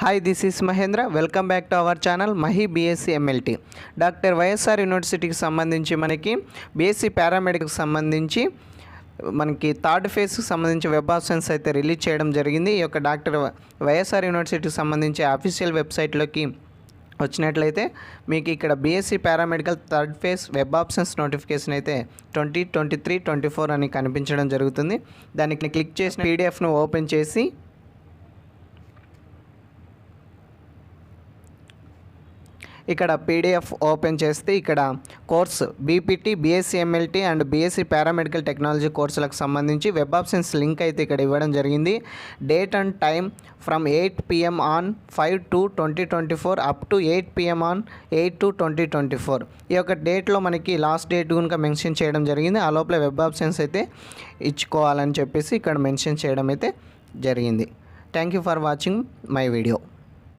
Hi, this is Mahendra. Welcome back to our channel Mahi BSc MLT. Doctor YSR యూనివర్సిటీకి సంబంధించి మనకి BSc పారామెడికల్కి సంబంధించి మనకి థర్డ్ ఫేజ్కి సంబంధించి వెబ్ ఆప్షన్స్ అయితే రిలీజ్ చేయడం జరిగింది. ఈ యొక్క డాక్టర్ వైఎస్ఆర్ యూనివర్సిటీకి సంబంధించి అఫీషియల్ వెబ్సైట్లోకి వచ్చినట్లయితే మీకు ఇక్కడ BSc paramedical third phase web options notification అయితే 2023-24 అని కనిపించడం జరుగుతుంది. దానికి క్లిక్ చేసిన పీడిఎఫ్ను ఓపెన్ చేసి ఇక్కడ పీడిఎఫ్ ఓపెన్ చేస్తే ఇక్కడ course BPT, BSc MLT and BSc paramedical technology కోర్సులకు సంబంధించి వెబ్ ఆప్షన్స్ లింక్ అయితే ఇక్కడ ఇవ్వడం జరిగింది. Date and time from 8 PM on 5/2/2024 up to 8 PM on 8/2/2024. ఈ యొక్క డేట్లో మనకి లాస్ట్ డేట్ కనుక మెన్షన్ చేయడం జరిగింది. ఆ లోపల వెబ్ ఆప్షన్స్ అయితే ఇచ్చుకోవాలని చెప్పేసి ఇక్కడ మెన్షన్ చేయడం అయితే జరిగింది. Thank you for watching my video.